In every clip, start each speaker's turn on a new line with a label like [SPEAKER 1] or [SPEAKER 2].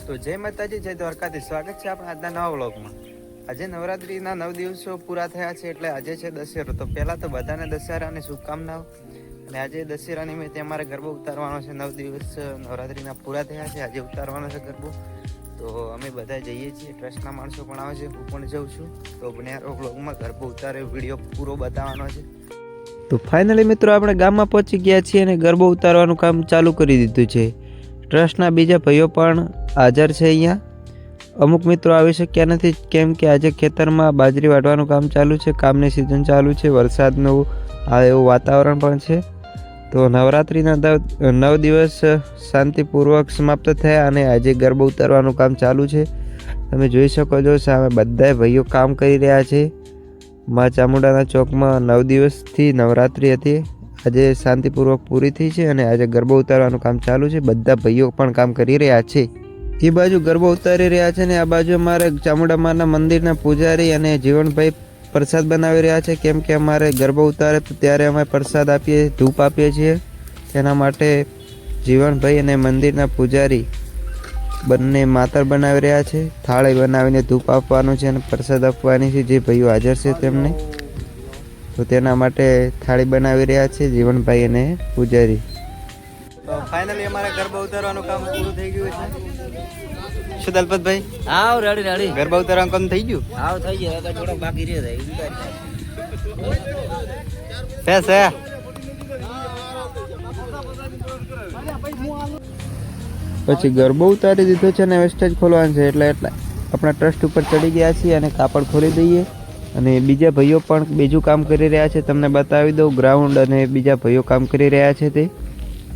[SPEAKER 1] તો જય માતાજી, જય દ્વારકાધીશ. સ્વાગત છે આપણા આજના નવા વ્લોગમાં. આજે નવરાત્રિના 9 દિવસો પૂરા થયા છે, એટલે આજે છે દશેરો. તો પહેલાં તો બધાને દશેરાની શુભકામનાઓ. અને આજે દશેરા નિમિત્તે અમારે ગરબો ઉતારવાનો છે. 9 દિવસ નવરાત્રિના પૂરા થયા છે, આજે ઉતારવાનો છે ગરબો. તો અમે બધા જઈએ છીએ, ટ્રસ્ટના માણસો પણ આવે છે, હું પણ જઉં છું. તો બન્યા વ્લોગમાં ગરબો ઉતારે વિડીયો પૂરો બતાવવાનો છે. તો ફાઇનલી મિત્રો આપણે ગામમાં પહોંચી ગયા છીએ અને ગરબો ઉતારવાનું કામ ચાલુ કરી દીધું છે. ટ્રસ્ટના બીજા ભાઈઓ પણ હાજર છે. અહીંયા અમુક મિત્રો આવી શક્યા નથી, કેમ કે આજે ખેતરમાં બાજરી વાટવાનું કામ ચાલુ છે. કામની સિઝન ચાલુ છે, વરસાદનું એવું વાતાવરણ પણ છે. તો નવરાત્રિના 9 દિવસ શાંતિપૂર્વક સમાપ્ત થયા અને આજે ગરબો ઉતારવાનું કામ ચાલુ છે. તમે જોઈ શકો છો સામે બધા ભાઈઓ કામ કરી રહ્યા છે. મા ચામુંડાના ચોકમાં 9 દિવસથી નવરાત્રિ હતી, આજે શાંતિપૂર્વક પૂરી થઈ છે અને આજે ગરબો ઉતારવાનું કામ ચાલુ છે. બધા ભાઈઓ પણ કામ કરી રહ્યા છે. એ બાજુ ગરબો ઉતારી રહ્યા છે ને આ બાજુ અમારે ચામુંડા માના મંદિરના પૂજારી અને જીવનભાઈ પ્રસાદ બનાવી રહ્યા છે, કેમ કે અમારે ગરબો ઉતારે તો ત્યારે અમે પ્રસાદ આપીએ, ધૂપ આપીએ છીએ. તેના માટે જીવનભાઈ અને મંદિરના પૂજારી બંને માતર બનાવી રહ્યા છે. થાળી બનાવીને ધૂપ આપવાનું છે અને પ્રસાદ આપવાની છે જે ભાઈઓ હાજર છે તેમને. તો તેના માટે થાળી બનાવી રહ્યા છે જીવનભાઈ અને પૂજારી. તો ફાઇનલી અમારે ગરબા ઉતારવાનું કામ પૂરું થઈ ગયું છે. શું દલપતભાઈ?
[SPEAKER 2] આવ રેડી રેડી.
[SPEAKER 1] ગરબા ઉતારવાનું કામ થઈ ગયું?
[SPEAKER 2] આવ થઈ ગયું, તો થોડો બાકી રહે
[SPEAKER 1] છે. પછી ગરબો ઉતારી દીધો છે અને વેસ્ટેજ ખોલવાનું છે, એટલે આપણા ટ્રસ્ટ ઉપર ચડી ગયા છીએ અને કાપડ ખોલી દઈએ. અને બીજા ભાઈઓ પણ બીજું કામ કરી રહ્યા છે, તમને બતાવી દઉં. ગ્રાઉન્ડ અને બીજા ભાઈઓ કામ કરી રહ્યા છે, તે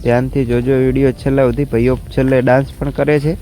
[SPEAKER 1] ધ્યાનથી જોજો વિડીયો છેલ્લા સુધી. ભાઈઓ છેલ્લે ડાન્સ પણ કરે છે.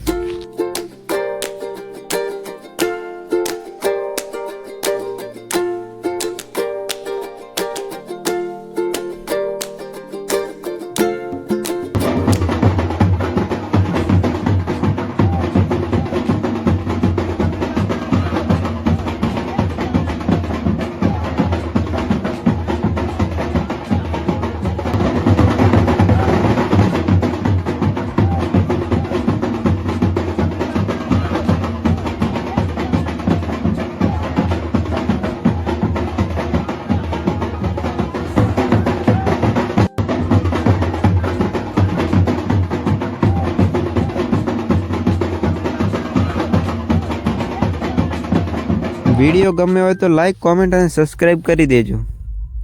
[SPEAKER 1] વિડીયો ગમે હોય તો લાઈક, કોમેન્ટ અને સબસ્ક્રાઈબ કરી દેજો.